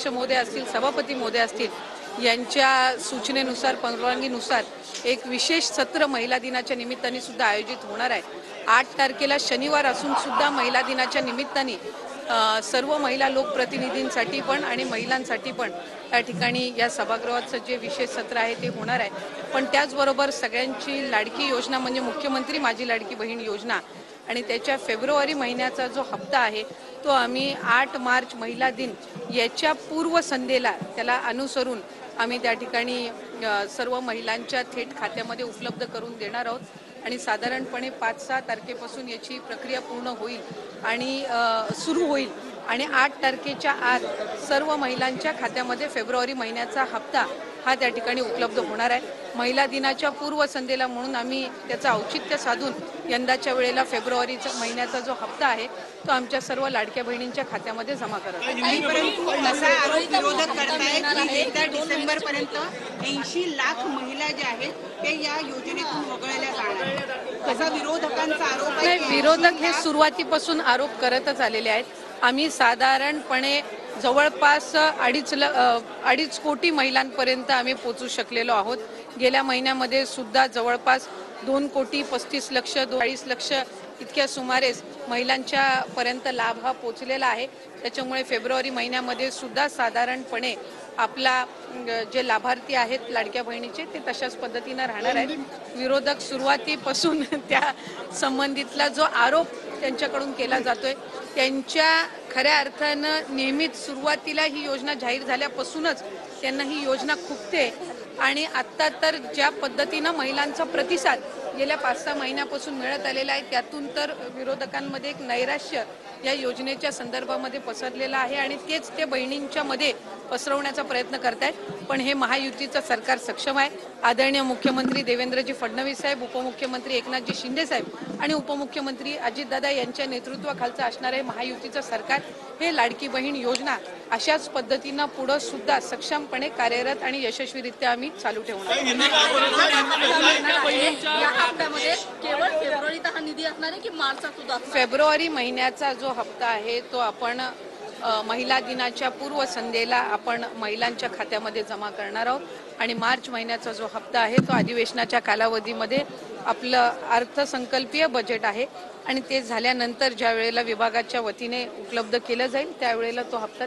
अध्यक्ष महोदय असतील, सभापती महोदय असतील यांच्या सूचनेनुसार, परवानगीनुसार एक विशेष सत्र महिला दिनाच्या निमित्ताने सुद्धा आयोजित होणार आहे। 8 तारखेला शनिवार असून सुद्धा महिला दिनाच्या निमित्ताने सर्व महिला लोकप्रतिनिधींसाठी पण आणि महिलांसाठी पण त्या ठिकाणी या सभागृहाचं जे विशेष सत्र आहे ते होणार आहे। पण त्याचबरोबर सगळ्यांची लाडकी योजना म्हणजे मुख्यमंत्री माझी लाडकी बहीण योजना आणि त्याच्या फेब्रुवारी महिन्याचा जो हप्ता आहे तो आम्ही 8 मार्च महिला दिन याच्या पूर्वसंध्येला त्याला अनुसरून आम्ही त्या ठिकाणी सर्व महिलांच्या थेट खात्यामध्ये उपलब्ध करून देणार आहोत आणि साधारणपणे 5-6 तारखेपासून याची प्रक्रिया पूर्ण होईल आणि सुरू होईल आणि 8 तारखेच्या आत सर्व महिलांच्या खात्यामध्ये फेब्रुवारी महिन्याचा हप्ता हा त्या ठिकाणी उपलब्ध होणार आहे। महिला दिनाच्या पूर्वसंध्येला म्हणून आम्ही त्याचं औचित्य साधून यंदाच्या वेळेला फेब्रुवारीचा महिन्याचा जो हप्ता आहे तो आमच्या सर्व लाडक्या बहिणींच्या खात्यामध्ये जमा करत डिसेंबर पर्यंत 80 लाख महिला ज्या आहेत ते या योजनेतून वगळल्या जाणार तसा विरोधकांचा आरोप आहे। विरोधक हे सुरुवातीपासून आरोप करतच आलेले आहेत। आम्ही साधारणपणे जवळपास 2.5 कोटी महिलांपर्यंत आम्ही पोहोचू शकलेलो आहोत। गेल्या महिन्यामध्ये सुद्धा जवळपास 2,35,00,000 40 लक्ष इतक्या सुमारे महिलांच्या पर्यंत लाभ हा पोहोचलेला आहे। त्याच्यामुळे फेब्रुवारी महिन्यामध्ये सुद्धा साधारणपणे आपला जे लाभार्थी आहेत लाडक्या बहिणीचे ते तशाच पद्धतीने राहणार आहेत। विरोधक सुरुवातीपासून त्या संबंधितला जो आरोप त्यांच्याकडून केला जातोय त्यांच्या खऱ्या अर्थानं नेहमीच सुरुवातीला ही योजना जाहीर झाल्यापासूनच त्यांना ही योजना खुपते आणि आता तर ज्या पद्धतीनं महिलांचा प्रतिसाद गेल्या 5-6 महिन्यापासून मिळत आलेला आहे त्यातून तर विरोधकांमध्ये एक नैराश्य या योजनेच्या संदर्भामध्ये पसरलेला आहे आणि तेच ते बहिणींच्या मध्ये पसरवण्याचा प्रयत्न करतायत। पण हे महायुतीचं सरकार सक्षम आहे। आदरणीय मुख्यमंत्री देवेंद्रजी फडणवीस साहेब, उपमुख्यमंत्री एकनाथजी शिंदे साहेब आणि उपमुख्यमंत्री अजितदादा यांच्या नेतृत्वाखालचं असणारे महायुतीचं सरकार हे लाडकी बहीण योजना अशाच पद्धतीनं पुढे सुद्धा सक्षमपणे कार्यरत आणि यशस्वीरित्या आम्ही चालू ठेवणार। फेब्रुवारी महिन्याचा जो हप्ता आहे तो आपण महिला दिनाच्या पूर्वसंध्येला आपण महिलांच्या खात्यामध्ये जमा करणार आहोत आणि मार्च महिन्याचा जो हप्ता आहे तो अधिवेशनाच्या कालावधीमध्ये आपलं अर्थसंकल्पीय बजेट आहे आणि ते झाल्यानंतर ज्या वेळेला विभागाच्या वतीने उपलब्ध केलं जाईल त्यावेळेला तो हप्ता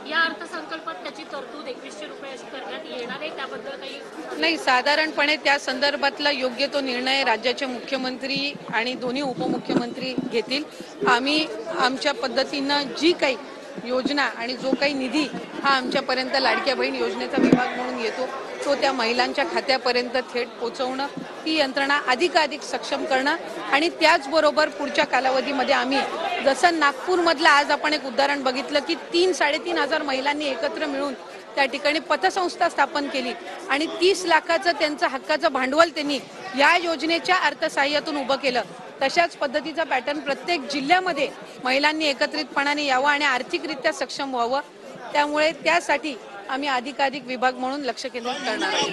या अर्थसंकल्पात त्याची तरतूद 2100 रुपये अशी करण्यात येणार आहे त्याबद्दल काही नाही। साधारणपणे त्या संदर्भातला योग्य तो निर्णय राज्याचे मुख्यमंत्री आणि दोन्ही उपमुख्यमंत्री घेतील। आम्ही आमच्या पद्धतीनं जी काही योजना आणि जो काही निधी हा आमच्यापर्यंत लाडक्या बहीण योजनेचा विभाग म्हणून येतो तो त्या महिलांच्या खात्यापर्यंत थेट पोहोचवणं ही यंत्रणा अधिकाधिक सक्षम करणं आणि त्याचबरोबर पुढच्या कालावधीमध्ये आम्ही जसं नागपूरमधलं आज आपण एक उदाहरण बघितलं की 3-3.5 हजार महिलांनी एकत्र मिळून त्या ठिकाणी पतसंस्था स्थापन केली आणि 30 लाखाचं त्यांचं हक्काचं भांडवल त्यांनी या योजनेच्या अर्थसहाय्यातून उभं केलं। तशाच पद्धतीचा पॅटर्न प्रत्येक जिल्ह्यामध्ये महिलांनी एकत्रितपणाने यावं आणि आर्थिकरित्या सक्षम व्हावं त्यामुळे त्यासाठी आम्ही अधिकाधिक विभाग म्हणून लक्ष केंद्रित करणार आहोत।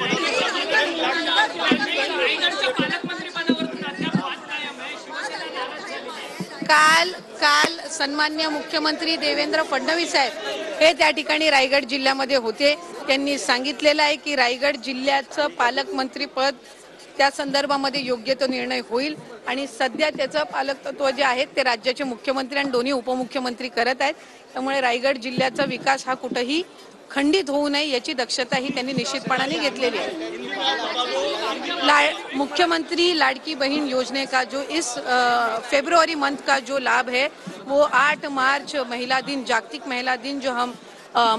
काल सन्माननीय मुख्यमंत्री देवेंद्र फडणवीस साहेब हे त्या ठिकाणी रायगड जिल्ह्यामध्ये होते। त्यांनी सांगितलेलं आहे की रायगड जिल्ह्याचं पालकमंत्री पद त्या संदर्भामध्ये योग्य तो निर्णय होईल आणि सध्या त्याचं पालकत्व जे आहे ते राज्याचे मुख्यमंत्री आणि दोन्ही उपमुख्यमंत्री करत आहेत। त्यामुळे रायगड जिल्ह्याचा विकास हा कुठेही खंडित होऊ नये याची दक्षता ही त्यांनी निश्चितपणाने घेतलेली आहे। मुख्यमंत्री लाडकी बहन योजना का जो इस फरवरी मंथ का जो लाभ है वो 8 मार्च महिला दिन, जागतिक महिला दिन जो हम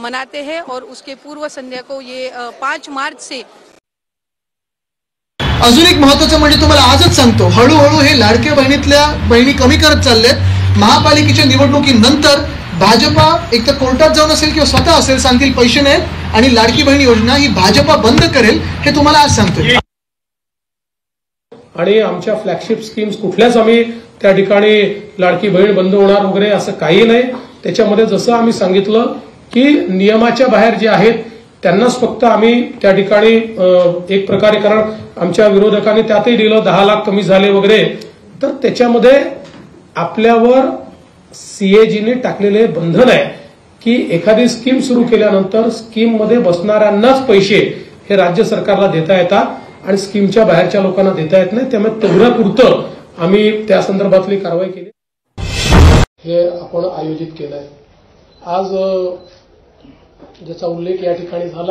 मनाते हैं और उसके पूर्व संध्या को ये 5 मार्च से। अजून एक महत्त्वाचं म्हणजे तुम्हाला आजच सांगतो हळूहळू हे लाडक्या बहिणीतल्या बहिणी कमी करत चाललेत। महापालिकेच्या निवडणुकीनंतर भाजपा एक तर कोर्टात जाऊन असेल किंवा स्वतः असेल सांगतील पैसे नाहीत आणि लाडकी बहीण योजना ही भाजपा बंद करेल हे तुम्हाला आज सांगतोय। आणि आमच्या फ्लॅगशिप स्कीम्स कुठल्याच आम्ही त्या ठिकाणी लाडकी बहीण बंद होणार वगैरे असं काही नाही। त्याच्यामध्ये जसं आम्ही सांगितलं की नियमाच्या बाहेर जे आहेत त्यांनाच फक्त आम्ही त्या ठिकाणी एक प्रकारे, कारण आमच्या विरोधकांनी त्यातही दिलं 10 लाख कमी झाले वगैरे, तर त्याच्यामध्ये आपल्यावर सीएजीने टाकलेले बंधन आहे की एखादी स्कीम सुरू केल्यानंतर स्कीममध्ये बसणाऱ्यांनाच पैसे हे राज्य सरकारला देता येतात आणि स्कीमच्या बाहेरच्या लोकांना देता येत नाही. त्यामुळे तेवढ्यापुरतं आम्ही त्या संदर्भातली कारवाई केली. हे आपण आयोजित केलंय. आज ज्याचा उल्लेख या ठिकाणी झाला